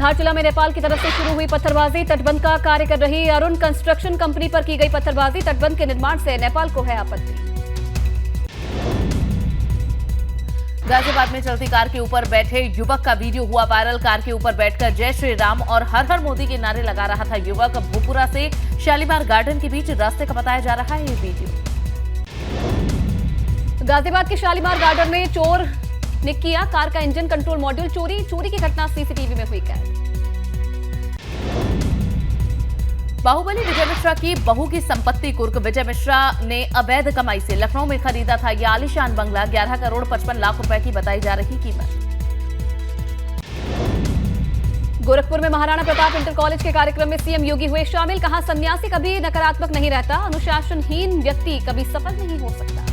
धारचूला में नेपाल की तरफ से शुरू हुई पत्थरबाजी। तटबंध का कार्य कर रही अरुण कंस्ट्रक्शन कंपनी पर की गई पत्थरबाजी। तटबंध के निर्माण से नेपाल को है आपत्ति। गाजियाबाद में चलती कार के ऊपर बैठे युवक का वीडियो हुआ वायरल। कार के ऊपर बैठकर जय श्री राम और हर हर मोदी के नारे लगा रहा था युवक। भोपुरा से शालीमार गार्डन के बीच रास्ते का बताया जा रहा है ये वीडियो। गाजियाबाद के शालीमार गार्डन में चोर ने किया कार का इंजन कंट्रोल मॉड्यूल चोरी की घटना सीसीटीवी में हुई कैद। बाहुबली विजय मिश्रा की बहू की संपत्ति कुर्क। विजय मिश्रा ने अवैध कमाई से लखनऊ में खरीदा था यह आलीशान बंगला। 11 करोड़ 55 लाख रुपए की बताई जा रही कीमत। गोरखपुर में महाराणा प्रताप इंटर कॉलेज के कार्यक्रम में सीएम योगी हुए शामिल। कहा सन्यासी कभी नकारात्मक नहीं रहता, अनुशासनहीन व्यक्ति कभी सफल नहीं हो सकता।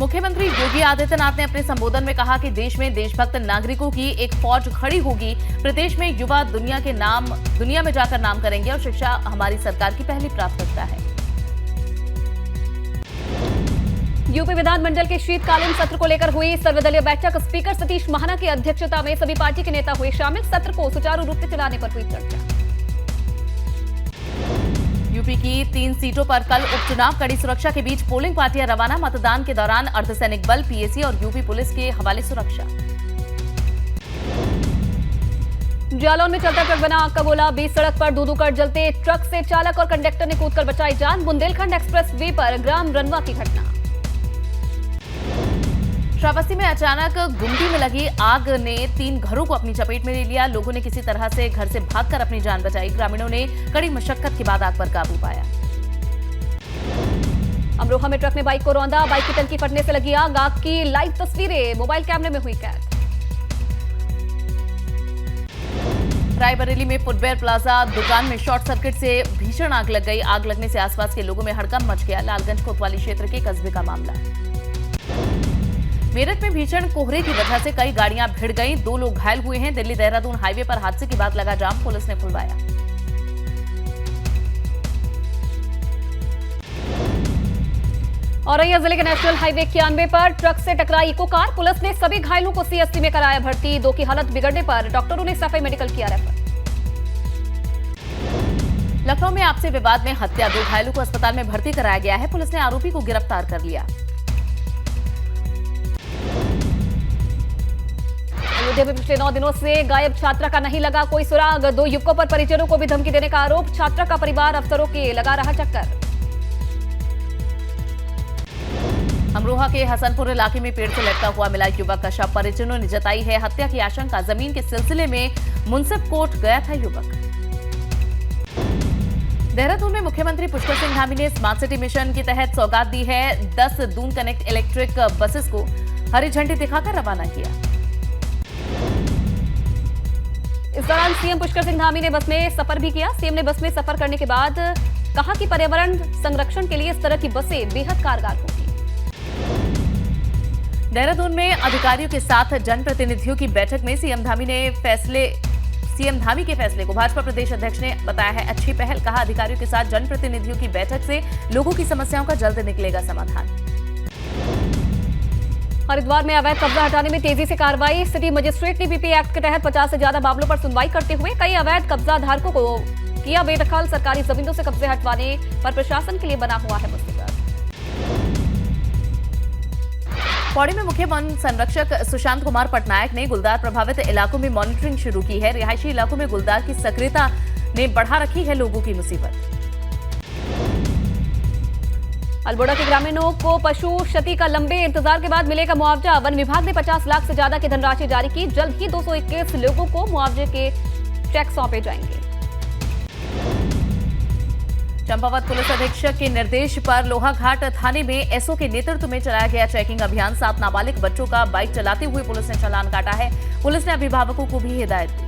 मुख्यमंत्री योगी आदित्यनाथ ने अपने संबोधन में कहा कि देश में देशभक्त नागरिकों की एक फौज खड़ी होगी। प्रदेश में युवा दुनिया में जाकर नाम करेंगे और शिक्षा हमारी सरकार की पहली प्राथमिकता है। यूपी विधानमंडल के शीतकालीन सत्र को लेकर हुई सर्वदलीय बैठक। स्पीकर सतीश महाना की अध्यक्षता में सभी पार्टी के नेता हुए शामिल। सत्र को सुचारू रूप से चलाने पर हुई चर्चा। यूपी की 3 सीटों पर कल उपचुनाव। कड़ी सुरक्षा के बीच पोलिंग पार्टियां रवाना। मतदान के दौरान अर्धसैनिक बल, पीएसी और यूपी पुलिस के हवाले सुरक्षा। जालौन में चलता ट्रक बना आग का गोला। बीच सड़क पर दो कट जलते ट्रक से चालक और कंडक्टर ने कूदकर बचाई जान। बुंदेलखंड एक्सप्रेस वे पर ग्राम रनवा की घटना। श्रावस्ती में अचानक गुमटी में लगी आग ने 3 घरों को अपनी चपेट में ले लिया। लोगों ने किसी तरह से घर से भागकर अपनी जान बचाई। ग्रामीणों ने कड़ी मशक्कत के बाद आग पर काबू पाया। अमरोहा में ट्रक ने बाइक को रौंदा। बाइक की टंकी फटने से लगी आग। आग की लाइव तस्वीरें मोबाइल कैमरे में हुई कैद। रायबरेली में फुटवेयर प्लाजा दुकान में शॉर्ट सर्किट से भीषण आग लग गई। आग लगने से आसपास के लोगों में हड़कंप मच गया। लालगंज कोतवाली क्षेत्र के कस्बे का मामला। मेरठ में भीषण कोहरे की वजह से कई गाड़ियां भिड़ गईं। 2 लोग घायल हुए हैं। दिल्ली देहरादून हाईवे पर हादसे के बाद लगा जाम, पुलिस ने खुलवाया। औरैया जिले के नेशनल हाईवे 91 पर ट्रक से टकराई इको कार। पुलिस ने सभी घायलों को सीएससी में कराया भर्ती। 2 की हालत बिगड़ने पर डॉक्टरों ने सफाई मेडिकल किया रेफर। लखनऊ में आपसी विवाद में हत्या। 2 घायलों को अस्पताल में भर्ती कराया गया है। पुलिस ने आरोपी को गिरफ्तार कर लिया। अयोध्या में पिछले 9 दिनों से गायब छात्रा का नहीं लगा कोई सुराग। 2 युवकों पर परिजनों को भी धमकी देने का आरोप। छात्रा का परिवार अफसरों के लगा रहा चक्कर। अमरोहा के हसनपुर इलाके में पेड़ से लटका हुआ मिला युवक का शव। परिजनों ने जताई है हत्या की आशंका। जमीन के सिलसिले में मुंसिफ कोर्ट गया था युवक। देहरादून में मुख्यमंत्री पुष्कर सिंह धामी ने स्मार्ट सिटी मिशन के तहत सौगात दी है। 10 दून कनेक्ट इलेक्ट्रिक बसेस को हरी झंडी दिखाकर रवाना किया। इस दौरान सीएम पुष्कर सिंह धामी ने बस में सफर भी किया। सीएम ने बस में सफर करने के बाद कहा कि पर्यावरण संरक्षण के लिए इस तरह की बसें बेहद कारगर होंगी। देहरादून में अधिकारियों के साथ जनप्रतिनिधियों की बैठक में सीएम धामी के फैसले को भाजपा प्रदेश अध्यक्ष ने बताया है अच्छी पहल। कहा अधिकारियों के साथ जनप्रतिनिधियों की बैठक से लोगों की समस्याओं का जल्द निकलेगा समाधान। हरिद्वार में अवैध कब्जा हटाने में तेजी से कार्रवाई। सिटी मजिस्ट्रेट ने पीपी एक्ट के तहत 50 से ज्यादा मामलों पर सुनवाई करते हुए कई अवैध कब्जा धारकों को किया बेदखल। सरकारी जमीनों से कब्जे हटवाने पर प्रशासन के लिए बना हुआ है मुसीबत। पौड़ी में मुख्य वन संरक्षक सुशांत कुमार पटनायक ने गुलदार प्रभावित इलाकों में मॉनिटरिंग शुरू की है। रिहायशी इलाकों में गुलदार की सक्रियता ने बढ़ा रखी है लोगों की मुसीबत। अल्मोड़ा के ग्रामीणों को पशु क्षति का लंबे इंतजार के बाद मिलेगा मुआवजा। वन विभाग ने 50 लाख से ज्यादा की धनराशि जारी की। जल्द ही 221 लोगों को मुआवजे के चेक सौंपे जाएंगे। चंपावत पुलिस अधीक्षक के निर्देश पर लोहाघाट थाने में एसओ के नेतृत्व में चलाया गया चेकिंग अभियान। 7 नाबालिग बच्चों का बाइक चलाते हुए पुलिस ने चालान काटा है। पुलिस ने अभिभावकों को भी हिदायत दी।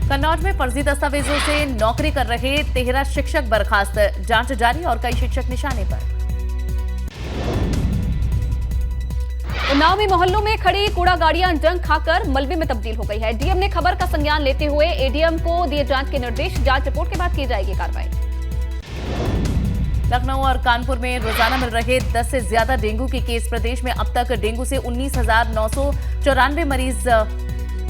कन्नौज में फर्जी दस्तावेजों से नौकरी कर रहे 13 शिक्षक बर्खास्त। जांच जारी और कई शिक्षक निशाने पर। उन्नाव में मोहल्लों में खड़ी कूड़ा गाड़ियां जंग खाकर मलबे में तब्दील हो गई है। डीएम ने खबर का संज्ञान लेते हुए एडीएम को दिए जांच के निर्देश। जांच रिपोर्ट के बाद की जाएगी कार्रवाई। लखनऊ और कानपुर में रोजाना मिल रहे 10 से ज्यादा डेंगू के केस। प्रदेश में अब तक डेंगू से 19,994 मरीज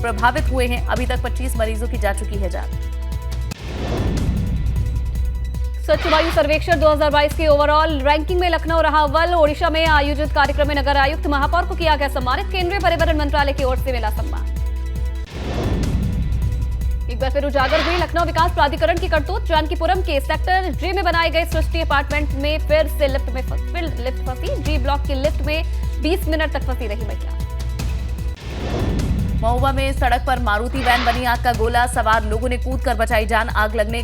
प्रभावित हुए हैं। अभी तक 25 मरीजों की जा चुकी है जान। स्वच्छ वायु सर्वेक्षण 2022 की ओवरऑल रैंकिंग में लखनऊ रहा अव्वल। ओडिशा में आयोजित कार्यक्रम में नगर आयुक्त महापौर को किया गया सम्मानित। केंद्रीय पर्यावरण मंत्रालय की ओर से मिला सम्मान। एक बार फिर उजागर हुई लखनऊ विकास प्राधिकरण की करतूत। जानकीपुरम के सेक्टर जी में बनाए गए सृष्टि अपार्टमेंट में फिर से लिफ्ट फंसी। जी ब्लॉक की लिफ्ट में 20 मिनट तक फंसी रही महिला। महुआ में सड़क पर मारुति वैन बनी आग का गोला। सवार लोगों ने कूदकर बचाई जान। आग लगने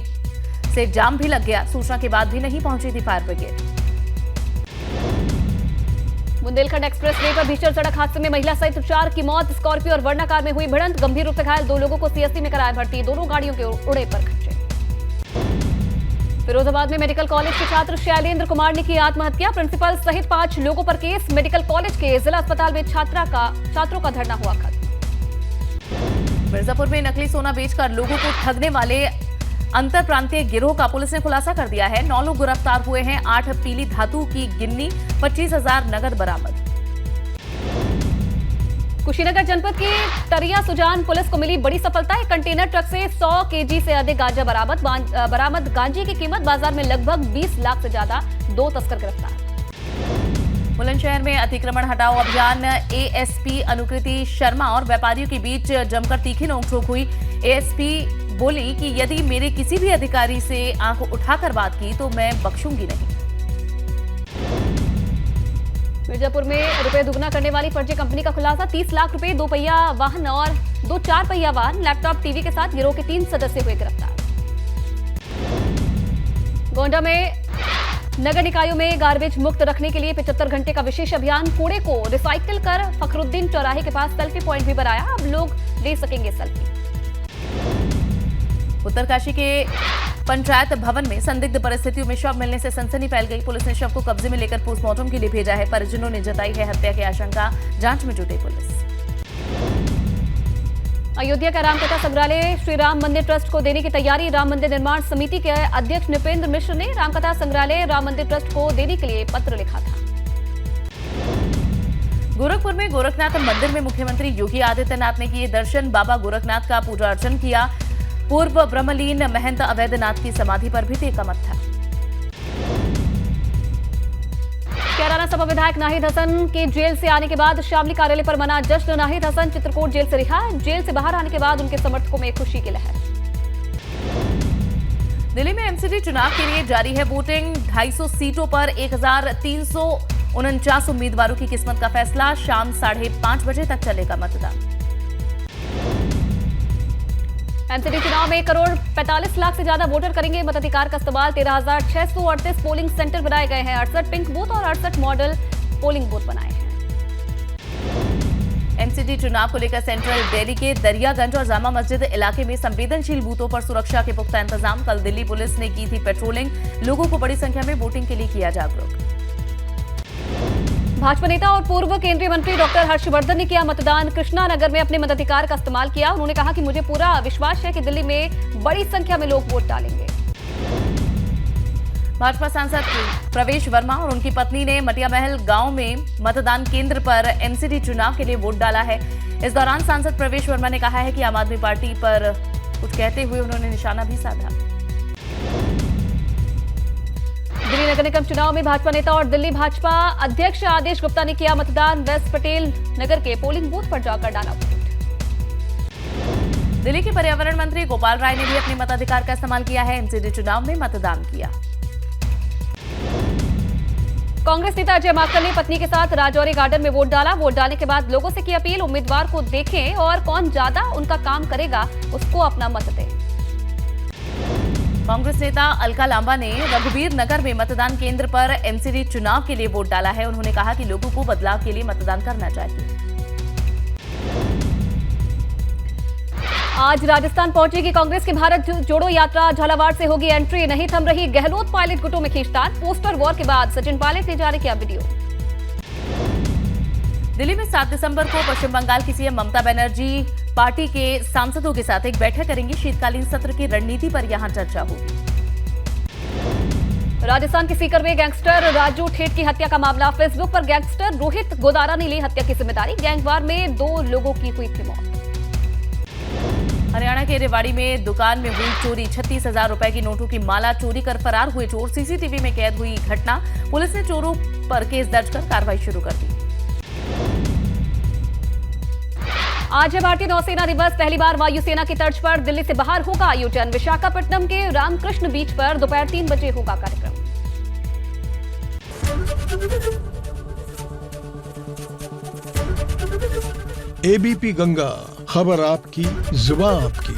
से जाम भी लग गया। सूचना के बाद भी नहीं पहुंची थी fire brigade. Bundelkhand express way पर भीषण सड़क हादसे में महिला सहित 4 की मौत। स्कॉर्पियो और वर्ना कार में हुई भिड़ंत। गंभीर रूप से घायल 2 लोगों को सीएससी में कराया भर्ती। दोनों गाड़ियों के उड़े पर खच्चे। फिरोजाबाद में मेडिकल कॉलेज के छात्र शैलेंद्र कुमार ने की आत्महत्या। प्रिंसिपल सहित 5 लोगों पर केस। मेडिकल कॉलेज के जिला अस्पताल में छात्रों का धरना हुआ खत्म। मिर्जापुर में नकली सोना बेचकर लोगों को ठगने वाले अंतर प्रांतीय गिरोह का पुलिस ने खुलासा कर दिया है। 9 लोग गिरफ्तार हुए हैं। 8 पीली धातु की गिन्नी, 25,000 नगद बरामद। कुशीनगर जनपद की तरिया सुजान पुलिस को मिली बड़ी सफलता। एक कंटेनर ट्रक से 100 केजी से अधिक गांजा बरामद। गांजे की कीमत बाजार में लगभग 20 लाख से ज्यादा। 2 तस्कर गिरफ्तार। बुलंदशहर में अतिक्रमण हटाओ अभियान। एएसपी अनुकृति शर्मा और व्यापारियों के बीच जमकर तीखी नोकझोंक हुई। एएसपी बोली कि यदि मेरे किसी भी अधिकारी से आंख उठाकर बात की तो मैं बख्शूंगी नहीं। मिर्जापुर में रुपए दुगना करने वाली फर्जी कंपनी का खुलासा। 30 लाख रुपए 2 पहिया वाहन और 2 4 पहिया वाहन, लैपटॉप, टीवी के साथ गिरोह के 3 सदस्य हुए गिरफ्तार। गोंडा में नगर निकायों में गार्बेज मुक्त रखने के लिए 75 घंटे का विशेष अभियान। कूड़े को रिसाइकिल कर फखरुद्दीन चौराहे के पास सेल्फी पॉइंट भी बनाया। अब लोग ले सकेंगे सेल्फी। उत्तरकाशी के पंचायत भवन में संदिग्ध परिस्थितियों में शव मिलने से सनसनी फैल गई। पुलिस ने शव को कब्जे में लेकर पोस्टमार्टम के लिए भेजा है। परिजनों ने जताई है हत्या की आशंका। जांच में जुटी पुलिस। अयोध्या का रामकथा संग्रहालय श्री राम मंदिर ट्रस्ट को देने की तैयारी। राम मंदिर निर्माण समिति के अध्यक्ष नृपेंद्र मिश्र ने रामकथा संग्रहालय राम मंदिर ट्रस्ट को देने के लिए पत्र लिखा था। गोरखपुर में गोरखनाथ मंदिर में मुख्यमंत्री योगी आदित्यनाथ ने किए दर्शन। बाबा गोरखनाथ का पूजा अर्चन किया। पूर्व ब्रह्मलीन महंत अवैधनाथ की समाधि पर भी टेका मत्था। कैराना सपा विधायक नाहिद हसन के जेल से आने के बाद शामली कार्यालय पर मना जश्न। नाहिद हसन चित्रकूट जेल से रिहा। जेल से बाहर आने के बाद उनके समर्थकों में खुशी की लहर। दिल्ली में एमसीडी चुनाव के लिए जारी है वोटिंग। 250 सीटों पर 1349 उम्मीदवारों की किस्मत का फैसला। शाम 5:30 बजे तक चलेगा मतदान। एमसीडी चुनाव में 1,45 लाख से ज्यादा वोटर करेंगे मताधिकार का इस्तेमाल। 13,638 पोलिंग सेंटर बनाए गए हैं। 68 पिंक बूथ और 68 मॉडल पोलिंग बूथ बनाए हैं। एमसीडी चुनाव को लेकर सेंट्रल दिल्ली के दरियागंज और जामा मस्जिद इलाके में संवेदनशील बूथों पर सुरक्षा के पुख्ता इंतजाम। कल दिल्ली पुलिस ने की थी पेट्रोलिंग। लोगों को बड़ी संख्या में वोटिंग के लिए किया जागरूक। भाजपा नेता और पूर्व केंद्रीय मंत्री डॉक्टर हर्षवर्धन ने किया मतदान। कृष्णा नगर में अपने मताधिकार का इस्तेमाल किया। उन्होंने कहा कि मुझे पूरा विश्वास है कि दिल्ली में बड़ी संख्या में लोग वोट डालेंगे। भाजपा सांसद प्रवेश वर्मा और उनकी पत्नी ने मटिया महल गांव में मतदान केंद्र पर एमसीडी चुनाव के लिए वोट डाला है। इस दौरान सांसद प्रवेश वर्मा ने कहा है कि आम आदमी पार्टी पर कुछ कहते हुए उन्होंने निशाना भी साधा। दिल्ली नगर निगम चुनाव में भाजपा नेता और दिल्ली भाजपा अध्यक्ष आदेश गुप्ता ने किया मतदान। वेस्ट पटेल नगर के पोलिंग बूथ पर जाकर डाला वोट। दिल्ली के पर्यावरण मंत्री गोपाल राय ने भी अपने मताधिकार का इस्तेमाल किया है। एमसीडी चुनाव में मतदान किया। कांग्रेस नेता अजय माकन ने पत्नी के साथ राजौरी गार्डन में वोट डाला। वोट डालने के बाद लोगों से की अपील, उम्मीदवार को देखें और कौन ज्यादा उनका काम करेगा उसको अपना मत दें। कांग्रेस नेता अलका लांबा ने रघुवीर नगर में मतदान केंद्र पर एमसीडी चुनाव के लिए वोट डाला है। उन्होंने कहा कि लोगों को बदलाव के लिए मतदान करना चाहिए। आज राजस्थान पहुंचेगी कांग्रेस की भारत जोड़ो यात्रा। झालावाड़ से होगी एंट्री। नहीं थम रही गहलोत पायलट गुटों में खींचतान। पोस्टर वॉर के बाद सचिन पायलट ने जारी किया वीडियो। दिल्ली में 7 दिसंबर को पश्चिम बंगाल की सीएम ममता बनर्जी पार्टी के सांसदों के साथ एक बैठक करेंगी। शीतकालीन सत्र की रणनीति पर यहां चर्चा होगी। राजस्थान के सीकर में गैंगस्टर राजू ठेठ की हत्या का मामला। फेसबुक पर गैंगस्टर रोहित गोदारा ने ली हत्या की जिम्मेदारी। गैंगवार में 2 लोगों की हुई थी मौत। हरियाणा के रेवाड़ी में दुकान में हुई चोरी, 36,000 रुपए की नोटों की माला चोरी कर फरार हुए चोर। सीसीटीवी में कैद हुई घटना। पुलिस ने चोरों पर केस दर्ज कर कार्रवाई शुरू कर दी। आज है भारतीय नौसेना दिवस। पहली बार वायुसेना की तर्ज पर दिल्ली से बाहर होगा आयोजन। विशाखापट्टनम के रामकृष्ण बीच पर दोपहर 3 बजे होगा कार्यक्रम। एबीपी गंगा, खबर आपकी, जुबान आपकी।